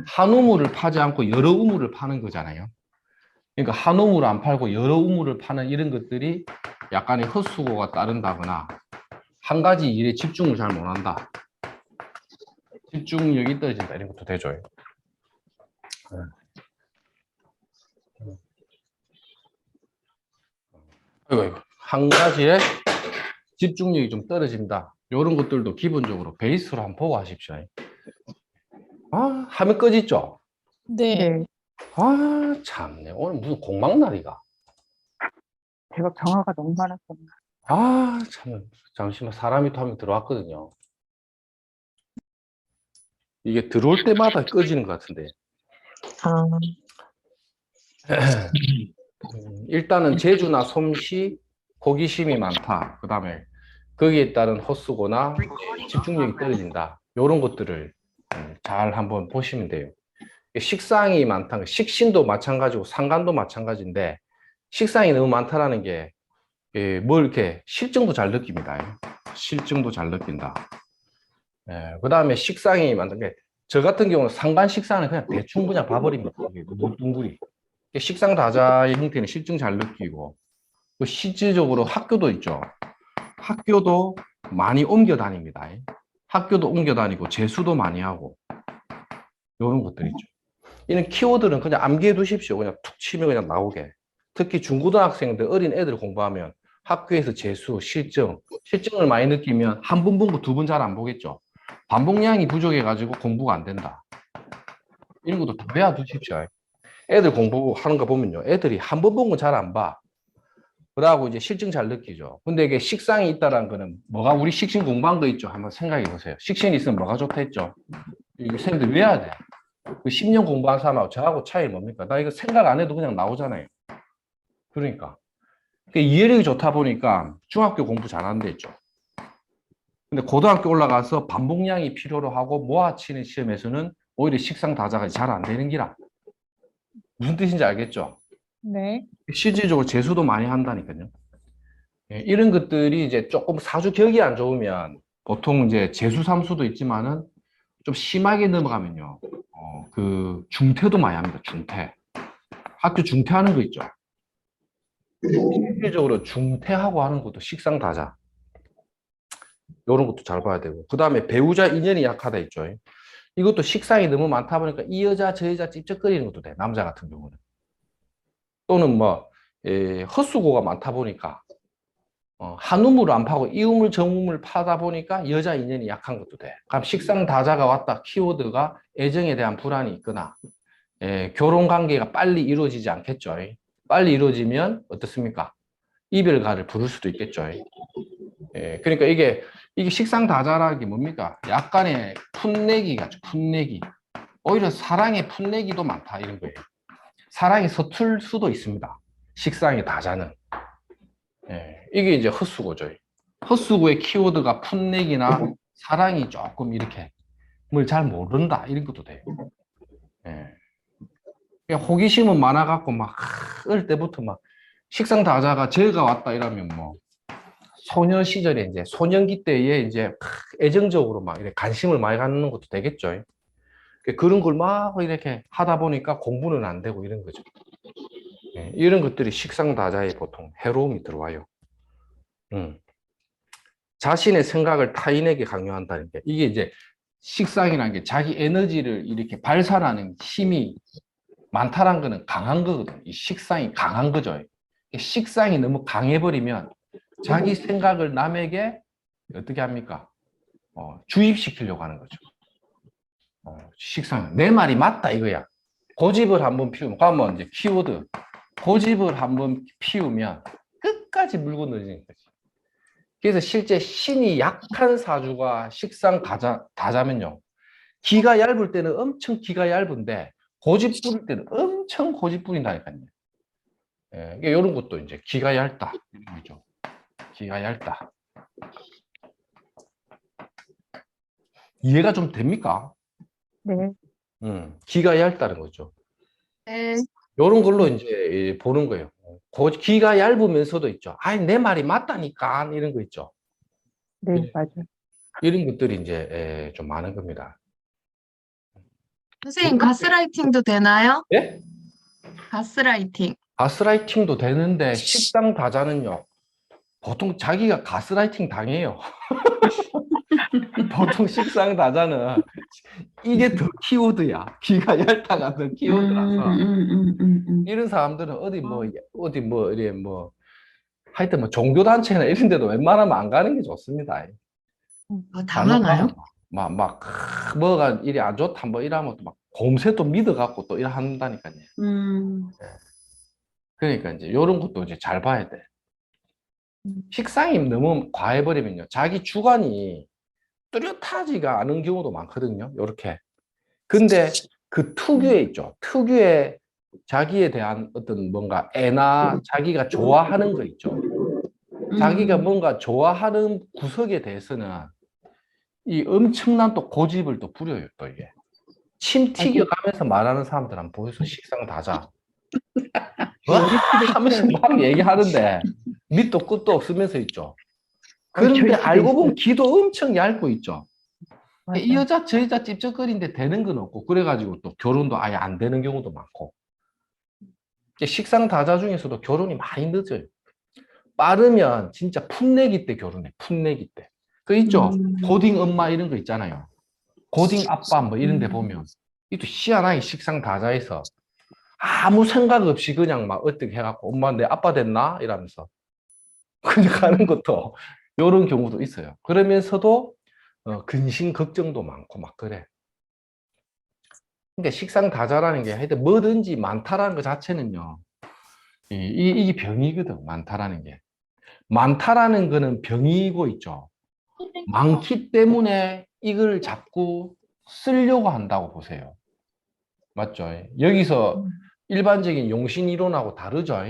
한 우물을 파지 않고 여러 우물을 파는 거잖아요. 그러니까 한 우물을 안 팔고 여러 우물을 파는 이런 것들이 약간의 헛수고가 따른다거나 한 가지 일에 집중을 잘 못한다. 집중력이 떨어진다. 이런 것도 되죠. 아이고. 한 가지에 집중력이 좀 떨어진다. 이런 것들도 기본적으로 베이스로 한번 보고 하십시오. 아, 화면 꺼지죠? 네. 네. 아, 참네. 오늘 무슨 공방날이가. 제가 경화가 너무 많았었나. 아, 참. 잠시만, 사람이 또 한 명 들어왔거든요. 이게 들어올 때마다 꺼지는 것 같은데. 아, 일단은 제주나 솜씨, 호기심이 많다. 그 다음에 거기에 따른 헛수고나 집중력이 떨어진다. 이런 것들을 잘 한번 보시면 돼요. 식상이 많다. 식신도 마찬가지고 상간도 마찬가지인데 식상이 너무 많다라는 게 뭘 이렇게 실증도 잘 느낍니다. 실증도 잘 느낀다. 그 다음에 식상이 많은 게 저 같은 경우는 상간 식상은 그냥 대충 그냥 봐버립니다. 뭉뚱그리. 식상 다자의 형태는 실증 잘 느끼고 실질적으로 학교도 있죠. 학교도 많이 옮겨 다닙니다. 학교도 옮겨 다니고 재수도 많이 하고 이런 것들 있죠. 이런 키워드는 그냥 암기해 두십시오. 그냥 툭 치면 그냥 나오게. 특히 중고등학생들, 어린 애들 공부하면 학교에서 재수, 실증을 많이 느끼면 한 번 본 거 두 번 잘 안 보겠죠. 반복량이 부족해가지고 공부가 안 된다. 이런 것도 다 외워 두십시오. 애들 공부하는 거 보면요. 애들이 한 번 본 거 잘 안 봐. 그러고 이제 실증 잘 느끼죠. 근데 이게 식상이 있다라는 거는 뭐가 우리 식신 공부한 거 있죠. 한번 생각해 보세요. 식신이 있으면 뭐가 좋다 했죠. 이거 선생님들 외워야 돼. 그 10년 공부한 사람하고 저하고 차이 뭡니까? 나 이거 생각 안 해도 그냥 나오잖아요. 그러니까. 이해력이 좋다 보니까 중학교 공부 잘하는 데 있죠. 근데 고등학교 올라가서 반복량이 필요로 하고 모아치는 시험에서는 오히려 식상 다자가 잘 안 되는 기라. 무슨 뜻인지 알겠죠? 네. 실질적으로 재수도 많이 한다니까요. 이런 것들이 이제 조금 사주 격이 안 좋으면 보통 이제 재수 삼수도 있지만은 좀 심하게 넘어가면요. 그 중퇴도 많이 합니다. 중퇴. 학교 중퇴하는 거 있죠. 실질적으로 중퇴하고 하는 것도 식상다자. 이런 것도 잘 봐야 되고. 그 다음에 배우자 인연이 약하다 있죠. 이것도 식상이 너무 많다 보니까 이 여자 저 여자 찝쩍거리는 것도 돼. 남자 같은 경우는. 또는 뭐 헛수고가 많다 보니까 한 우물을 안 파고 이 우물 저 우물 파다 보니까 여자 인연이 약한 것도 돼. 그럼 식상다자가 왔다. 키워드가 애정에 대한 불안이 있거나 결혼 관계가 빨리 이루어지지 않겠죠. 빨리 이루어지면 어떻습니까? 이별가를 부를 수도 있겠죠. 그러니까 이게 식상다자라는 게 뭡니까? 약간의 풋내기 같죠. 풋내기. 오히려 사랑의 풋내기도 많다 이런 거예요. 사랑이 서툴 수도 있습니다. 식상의 다자는. 이게 이제 헛수고죠. 헛수고의 키워드가 풋내기나 사랑이 조금 이렇게 뭘 잘 모른다 이런 것도 돼요. 호기심은 많아갖고 막 어릴 때부터 막 식상다자가 저가 왔다 이러면 뭐 소녀 시절에 이제 소년기 때에 이제 애정적으로 막 이렇게 관심을 많이 갖는 것도 되겠죠. 그런 걸 막 이렇게 하다 보니까 공부는 안 되고 이런 거죠. 이런 것들이 식상다자에 보통 해로움이 들어와요. 자신의 생각을 타인에게 강요한다는 게 이게 이제 식상이라는 게 자기 에너지를 이렇게 발산하는 힘이 많다는 거는 강한 거거든. 이 식상이 강한 거죠. 식상이 너무 강해버리면 자기 생각을 남에게 어떻게 합니까? 주입시키려고 하는 거죠. 식상. 내 말이 맞다 이거야. 고집을 한번 피우면, 그러면 이제 키워드. 고집을 한번 피우면 끝까지 물고 늘리는 거지. 그래서 실제 신이 약한 사주가 식상 다자면요. 기가 얇을 때는 엄청 기가 얇은데 고집 부릴 때는 엄청 고집 부린다니까요. 이런 것도 이제 기가 얇다. 이런 거죠. 기가 얇다. 이해가 좀 됩니까? 네. 기가 얇다는 거죠. 네. 이런 걸로 이제 보는 거예요. 기가 얇으면서도 있죠. 아니, 내 말이 맞다니까. 이런 거 있죠. 네, 맞아요. 이런 것들이 이제 좀 많은 겁니다. 선생님, 가스라이팅도 되나요? 예? 가스라이팅. 가스라이팅도 되는데 식상 다자는요. 보통 자기가 가스라이팅 당해요. 보통 식상 다자는 이게 더 키워드야. 기가 얇다가 더 키워드라서 이런 사람들은 이래 하여튼 뭐 종교단체나 이런 데도 웬만하면 안 가는 게 좋습니다. 당하나요? 뭐가 이리 안 좋다 뭐 이러면 또 막 곰새 또 믿어갖고 또 이래 한다니까요. 그러니까 이제 이런 것도 이제 잘 봐야 돼. 식상이 너무 과해버리면요. 자기 주관이 뚜렷하지가 않은 경우도 많거든요. 요렇게. 근데 그 특유의 있죠. 특유의 자기에 대한 어떤 뭔가 애나 자기가 좋아하는 거 있죠. 자기가 뭔가 좋아하는 구석에 대해서는 이 엄청난 또 고집을 또 부려요, 또 이게. 침 튀겨가면서 말하는 사람들 한번 보여서 식상 다자. 하면서 막 얘기하는데 밑도 끝도 없으면서 있죠. 그런데 알고 보면 귀도 엄청 얇고 있죠. 이 여자 저 여자 찝쩍거리는데 되는 건 없고 그래가지고 또 결혼도 아예 안 되는 경우도 많고 식상 다자 중에서도 결혼이 많이 늦어요. 빠르면 진짜 풋내기 때 결혼해. 풋내기 때. 그 있죠. 고딩 엄마 이런 거 있잖아요. 고딩 아빠 뭐 이런 데 보면 이또 희한하게 식상 다자에서 아무 생각 없이 그냥 막 어떻게 해갖고 엄마 내 아빠 됐나? 이러면서 그냥 가는 것도 이런 경우도 있어요. 그러면서도 근심 걱정도 많고 막 그래. 그러니까 식상 다자라는 게 하여튼 뭐든지 많다라는 것 자체는요. 이게 병이거든. 많다라는 게. 많다라는 거는 병이고 있죠. 많기 때문에 이걸 자꾸 쓰려고 한다고 보세요. 맞죠? 여기서 일반적인 용신 이론하고 다르죠.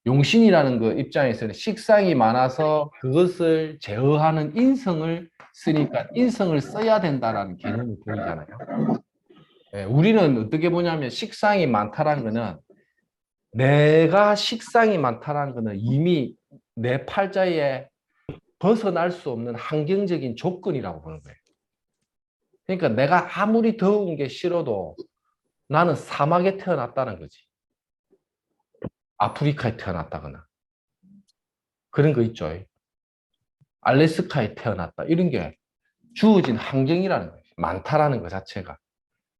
용신이라는 그 입장에서는 식상이 많아서 그것을 제어하는 인성을 쓰니까 인성을 써야 된다라는 개념이 보이잖아요. 우리는 어떻게 보냐면 식상이 많다라는 거는 내가 식상이 많다라는 거는 이미 내 팔자에 벗어날 수 없는 환경적인 조건이라고 보는 거예요. 그러니까 내가 아무리 더운 게 싫어도 나는 사막에 태어났다는 거지. 아프리카에 태어났다거나. 그런 거 있죠. 알래스카에 태어났다. 이런 게 주어진 환경이라는 거예요. 많다라는 것 자체가.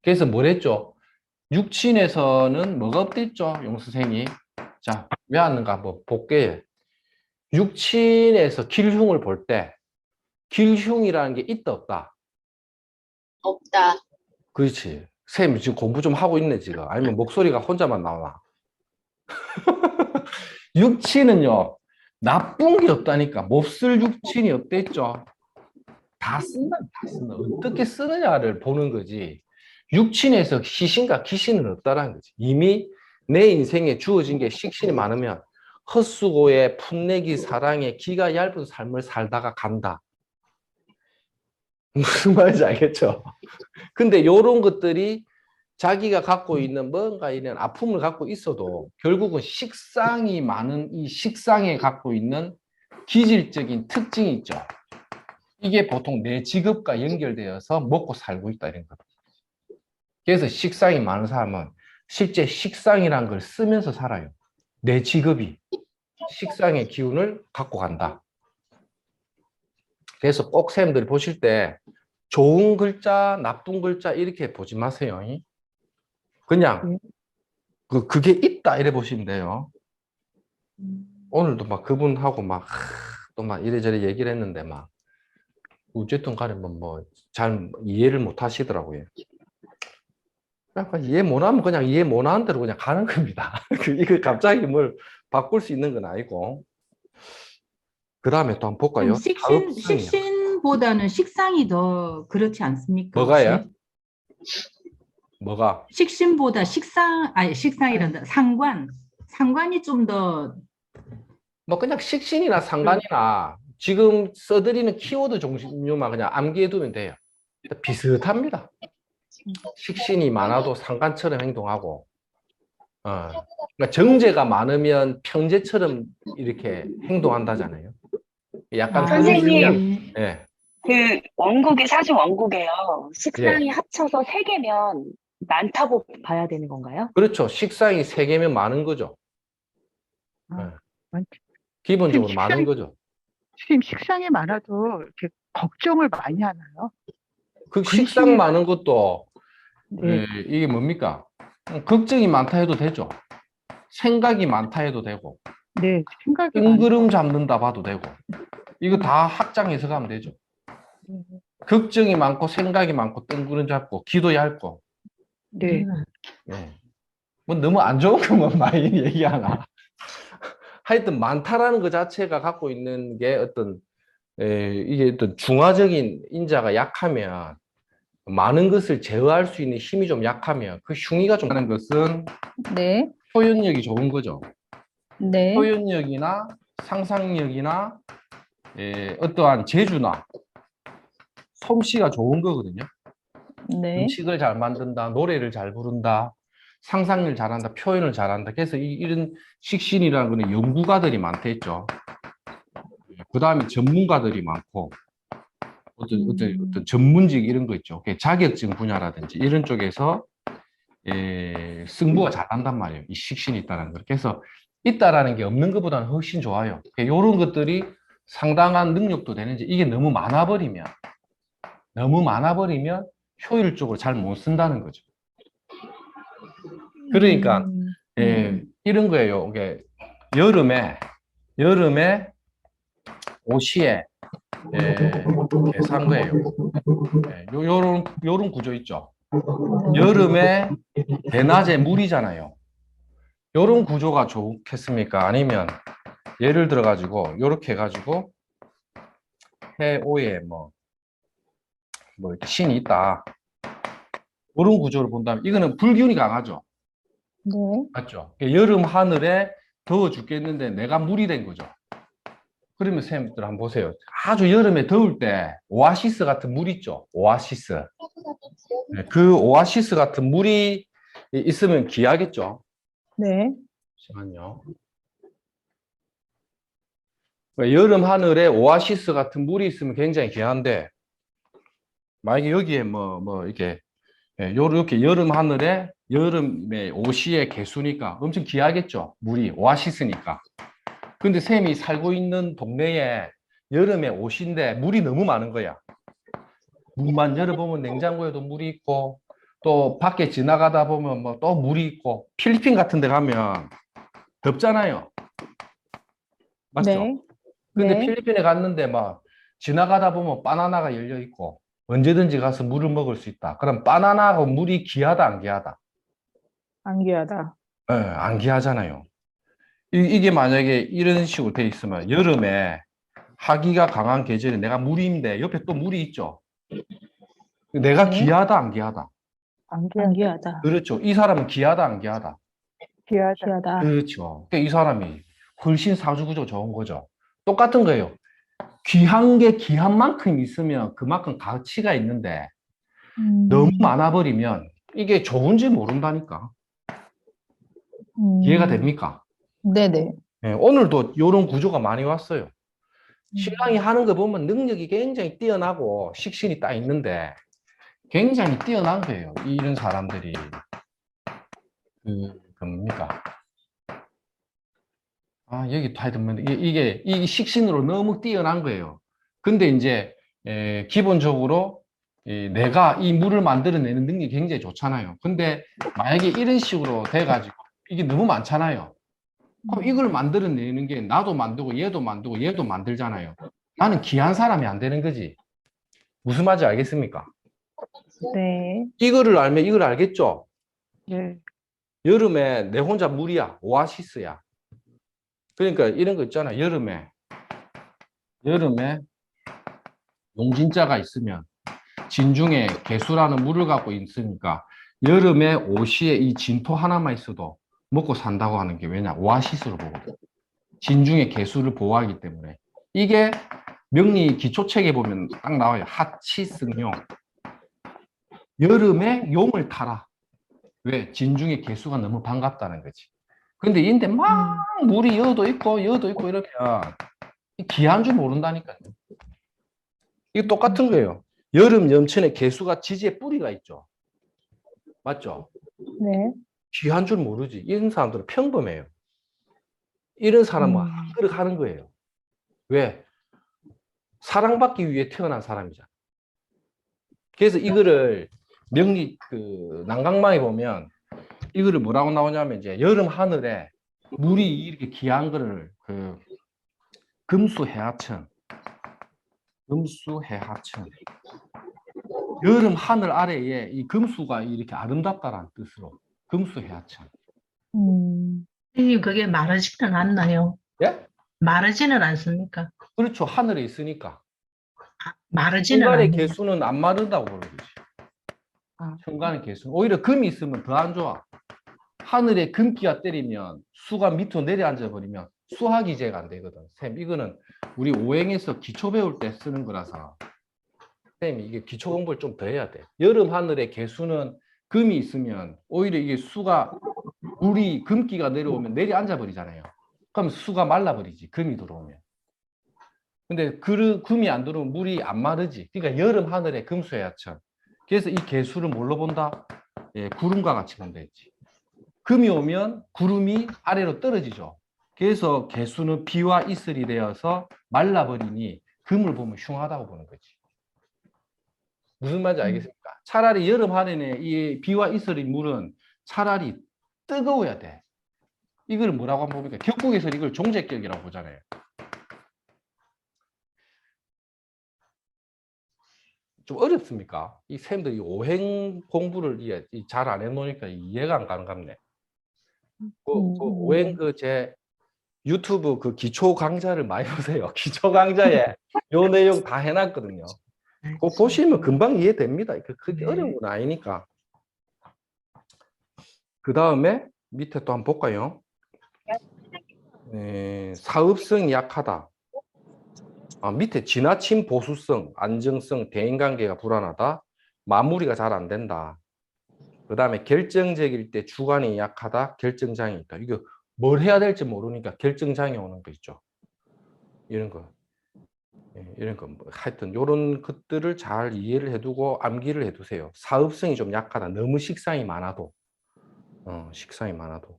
그래서 뭐랬죠? 육친에서는 뭐가 없댔죠? 용수생이. 자, 왜 왔는가 한번 볼게요. 육친에서 길흉을 볼 때 길흉이라는 게 있다 없다? 없다. 그렇지. 쌤 지금 공부 좀 하고 있네 지금. 아니면 목소리가 혼자만 나오나? 육친은요 나쁜 게 없다니까. 몹쓸 육친이 없댔죠. 다 쓴다. 다 쓴다. 어떻게 쓰느냐를 보는 거지. 육친에서 희신과 기신은 없다라는 거지. 이미 내 인생에 주어진 게 식신이 많으면 헛수고에 풋내기 사랑에 기가 얇은 삶을 살다가 간다. 무슨 말인지 알겠죠? 근데 이런 것들이 자기가 갖고 있는 뭔가 이런 아픔을 갖고 있어도 결국은 식상이 많은 이 식상에 갖고 있는 기질적인 특징이 있죠. 이게 보통 내 직업과 연결되어서 먹고 살고 있다 이런 거다. 그래서 식상이 많은 사람은 실제 식상이란 걸 쓰면서 살아요. 내 직업이 식상의 기운을 갖고 간다. 그래서 꼭 쌤들이 보실 때 좋은 글자, 나쁜 글자 이렇게 보지 마세요. 그냥 그게 있다 이래 보시면 돼요. 오늘도 막 그분하고 막 또 막 이래저래 얘기를 했는데 막 어쨌든 간에 뭐 잘 이해를 못 하시더라고요. 약간 이해 못하면 그냥 이해 못하는 대로 그냥 가는 겁니다. 이거 갑자기 뭘 바꿀 수 있는 건 아니고. 그 다음에 또 한번 볼까요? 식신보다는 식상이 더 그렇지 않습니까? 뭐가요? 혹시? 뭐가? 식신보다 식상이란다. 상관이 좀 더 뭐 그냥 식신이나 상관이나 지금 써드리는 키워드 종류만 그냥 암기해 두면 돼요. 비슷합니다. 식신이 많아도 상관처럼 행동하고, 그러니까 정제가 많으면 평제처럼 이렇게 행동한다잖아요. 약간 선생님. 예. 그 원국이 사주 원국에요. 식상이 합쳐서 3개면 많다고 봐야 되는 건가요? 그렇죠. 식상이 3개면 많은 거죠. 아, 네. 완- 기본적으로 식상이- 많은 거죠. 선생님, 식상이 많아도 이렇게 걱정을 많이 하나요? 그 근심이 식상 많은 것도 네. 이게 뭡니까? 걱정이 많다 해도 되죠. 생각이 많다 해도 되고, 네, 생각이 뜬구름 잡는다 봐도 되고, 이거 다 확장 해석하면 되죠. 많아요. 걱정이 많고, 생각이 많고, 뜬구름 잡고, 기도 얇고. 네. 네. 뭐 너무 안 좋은 것만 많이 얘기하나. 하여튼 많다라는 것 자체가 갖고 있는 게 이게 어떤 중화적인 인자가 약하면, 많은 것을 제어할 수 있는 힘이 좀 약하면, 그 흉의가 좀 하는 것은 네, 표현력이 좋은 거죠. 네, 표현력이나 상상력이나 어떠한 재주나 솜씨가 좋은 거거든요. 네, 음식을 잘 만든다, 노래를 잘 부른다, 상상을 잘한다, 표현을 잘한다. 그래서 이런 식신이라는 거는 연구가들이 많겠죠. 그 다음에 전문가들이 많고, 어떤 전문직 이런 거 있죠. 자격증 분야라든지 이런 쪽에서 승부가 잘한단 말이에요. 이 식신이 있다는 거. 그래서 있다라는 게 없는 것보다는 훨씬 좋아요. 이런 것들이 상당한 능력도 되는지, 이게 너무 많아버리면 효율적으로 잘 못 쓴다는 거죠. 그러니까 이런 거예요. 이게 여름에 오시에 산 거예요. 요런 구조 있죠. 여름에 대낮에 물이잖아요. 요런 구조가 좋겠습니까? 아니면 예를 들어 가지고 요렇게 해가지고 해오에 뭐 이렇게 신이 있다. 그런 구조를 본다면 이거는 불기운이 강하죠. 네, 맞죠? 여름 하늘에 더워 죽겠는데 내가 물이 된 거죠. 그러면 선생님들 한번 보세요. 아주 여름에 더울 때 오아시스 같은 물 있죠. 오아시스. 네, 그 오아시스 같은 물이 있으면 귀하겠죠. 네, 잠시만요. 여름 하늘에 오아시스 같은 물이 있으면 굉장히 귀한데, 만약에 여기에 이렇게 요렇게 여름 하늘에 여름에 오시의 개수니까 엄청 귀하겠죠. 물이 오아시스니까. 근데 쌤이 살고 있는 동네에 여름에 오시인데 물이 너무 많은 거야. 문만 열어보면 냉장고에도 물이 있고, 또 밖에 지나가다 보면 뭐 또 물이 있고, 필리핀 같은 데 가면 덥잖아요. 맞죠? 네, 근데 네. 필리핀에 갔는데 막 지나가다 보면 바나나가 열려 있고 언제든지 가서 물을 먹을 수 있다. 그럼 바나나하고 물이 귀하다, 안 귀하다? 안귀하다. 예, 안 귀하잖아요. 이게 만약에 이런 식으로 돼 있으면 여름에 하기가 강한 계절에 내가 물인데 옆에 또 물이 있죠. 내가 네. 귀하다, 안 귀하다? 안귀하다. 그렇죠. 이 사람은 귀하다, 안 귀하다? 귀하다. 귀하다. 그렇죠. 그러니까 이 사람이 훨씬 사주구조 좋은 거죠. 똑같은 거예요. 귀한 게 귀한 만큼 있으면 그만큼 가치가 있는데 너무 많아버리면 이게 좋은지 모른다니까. 이해가 됩니까? 네네. 예, 오늘도 이런 구조가 많이 왔어요. 신랑이 하는 거 보면 능력이 굉장히 뛰어나고 식신이 딱 있는데 굉장히 뛰어난 거예요. 이런 사람들이. 뭡니까? 아, 여기 하여튼 이게 식신으로 너무 뛰어난 거예요. 근데 이제 기본적으로 내가 이 물을 만들어내는 능력이 굉장히 좋잖아요. 근데 만약에 이런 식으로 돼가지고 이게 너무 많잖아요. 그럼 이걸 만들어내는 게 나도 만들고 얘도 만들고 얘도 만들잖아요. 나는 귀한 사람이 안 되는 거지. 무슨 말인지 알겠습니까? 네, 이거를 알면 이걸 알겠죠? 네. 여름에 내 혼자 물이야. 오아시스야. 그러니까 이런 거 있잖아. 여름에 용진자가 있으면 진중에 개수라는 물을 갖고 있으니까 여름에 오시에 이 진토 하나만 있어도 먹고 산다고 하는 게 왜냐? 오아시스로 보거든. 진중에 개수를 보호하기 때문에. 이게 명리 기초책에 보면 딱 나와요. 하치승용. 여름에 용을 타라. 왜? 진중에 개수가 너무 반갑다는 거지. 근데 인데 막 물이 여도 있고 이러면 귀한 줄 모른다니까요. 이게 똑같은 거예요. 여름 염천에 개수가 지지에 뿌리가 있죠. 맞죠? 네. 귀한 줄 모르지. 이런 사람들은 평범해요. 이런 사람은 한 그릇 하는 거예요. 왜? 사랑받기 위해 태어난 사람이잖아. 그래서 이거를 난강망에 보면 이거를 뭐라고 나오냐면 이제 여름 하늘에 물이 이렇게 귀한 거를 금수해하천. 여름 하늘 아래에 이 금수가 이렇게 아름답다라는 뜻으로 금수해하천. 선생님, 그게 마르지는 않나요? 예? 마르지는 않습니까? 그렇죠. 하늘에 있으니까. 마르지는 현관의 않네요. 개수는 안 마른다고 그러는 거지. 현관의 개수는. 오히려 금이 있으면 더 안 좋아. 하늘에 금기가 때리면 수가 밑으로 내려앉아 버리면 수화기제가 안 되거든. 쌤, 이거는 우리 오행에서 기초 배울 때 쓰는 거라서 쌤, 이게 기초 공부를 좀 더 해야 돼. 여름 하늘의 개수는 금이 있으면 오히려 이게 물이 금기가 내려오면 내려앉아 버리잖아요. 그럼 수가 말라 버리지. 금이 들어오면. 근데 금이 안 들어오면 물이 안 마르지. 그러니까 여름 하늘에 금수해야천. 그래서 이 개수를 뭘로 본다? 예, 구름과 같이 본다 했지. 금이 오면 구름이 아래로 떨어지죠. 그래서 개수는 비와 이슬이 되어서 말라버리니 금을 보면 흉하다고 보는 거지. 무슨 말인지 알겠습니까? 차라리 여름 하늘에 이 비와 이슬의 물은 차라리 뜨거워야 돼. 이걸 뭐라고 한번 봅니까? 격국에서 이걸 종재격이라고 보잖아요. 좀 어렵습니까? 이 쌤들이 오행 공부를 잘 안 해놓으니까 이해가 안 가는 같네. 오행 제 유튜브 기초 강좌를 많이 보세요. 기초 강좌에 요 내용 다 해놨거든요. 그거 보시면 금방 이해됩니다. 그렇게 어려운 건 아니니까. 그 다음에 밑에 또 한번 볼까요? 사업성이 약하다. 밑에 지나친 보수성, 안정성, 대인관계가 불안하다. 마무리가 잘 안 된다. 그 다음에 결정적일 때 주관이 약하다. 결정장애 있다. 이거 뭘 해야 될지 모르니까 결정장애 오는 거 있죠. 이런 거. 이런 거. 하여튼 이런 것들을 잘 이해를 해두고 암기를 해두세요. 사업성이 좀 약하다. 너무 식상이 많아도. 식상이 많아도.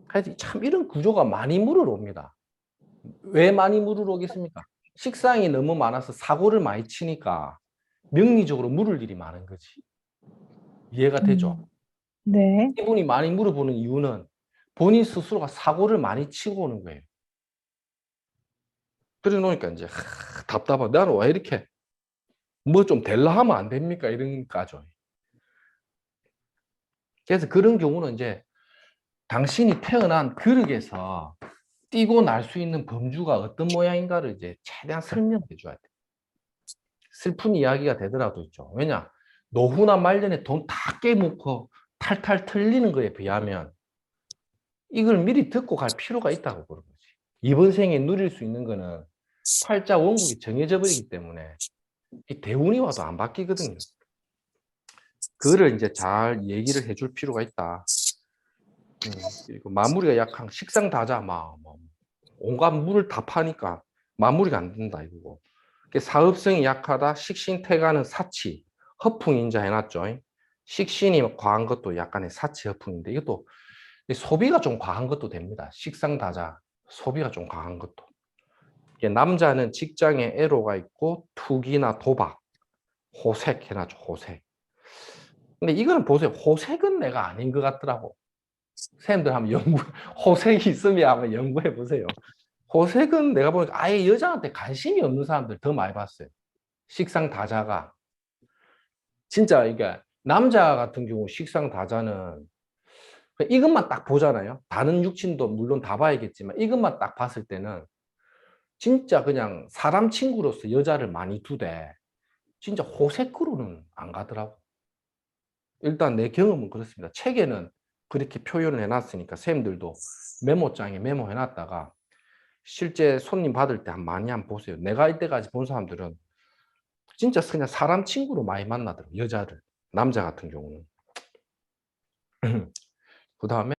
하여튼 참 이런 구조가 많이 물으러 옵니다. 왜 많이 물으러 오겠습니까? 식상이 너무 많아서 사고를 많이 치니까 명리적으로 물을 일이 많은 거지. 이해가 되죠? 네. 이분이 많이 물어보는 이유는 본인 스스로가 사고를 많이 치고 오는 거예요. 그래 놓으니까 이제 답답하다. 나는 왜 이렇게 뭐 좀 될라 하면 안 됩니까? 이러니까죠. 그래서 그런 경우는 이제 당신이 태어난 그릇에서 뛰고 날 수 있는 범주가 어떤 모양인가를 이제 최대한 설명해 줘야 돼. 슬픈 이야기가 되더라도 있죠. 왜냐? 노후나 말년에 돈 다 깨먹고 탈탈 털리는 거에 비하면 이걸 미리 듣고 갈 필요가 있다고 그런 거지. 이번 생에 누릴 수 있는 거는 팔자 원국이 정해져 버리기 때문에 이 대운이 와도 안 바뀌거든요. 그거를 이제 잘 얘기를 해줄 필요가 있다. 그리고 마무리가 약한 식상다자 온갖 물을 다 파니까 마무리가 안 된다 이거고. 사업성이 약하다. 식신태가는 사치, 허풍인자 해놨죠. 식신이 과한 것도 약간의 사치, 허풍인데 이것도 소비가 좀 과한 것도 됩니다. 식상다자, 소비가 좀 과한 것도. 남자는 직장에 애로가 있고 투기나 도박, 호색 해놨죠. 호색. 근데 이거는 보세요. 호색은 내가 아닌 것 같더라고. 선생님들 한번 호색이 있으면 한번 연구해 보세요. 호색은 내가 보니까 아예 여자한테 관심이 없는 사람들 더 많이 봤어요. 식상다자가. 진짜 이게 남자 같은 경우 식상다자는 이것만 딱 보잖아요. 다른 육친도 물론 다 봐야겠지만 이것만 딱 봤을 때는 진짜 그냥 사람 친구로서 여자를 많이 두되 진짜 호색으로는 안 가더라고. 일단 내 경험은 그렇습니다. 책에는 그렇게 표현을 해놨으니까 쌤들도 메모장에 메모해놨다가 실제 손님 받을 때 많이 한번 보세요. 내가 이때까지 본 사람들은 진짜 그냥 사람 친구로 많이 만나더라고요. 여자를. 남자 같은 경우는. 그 다음에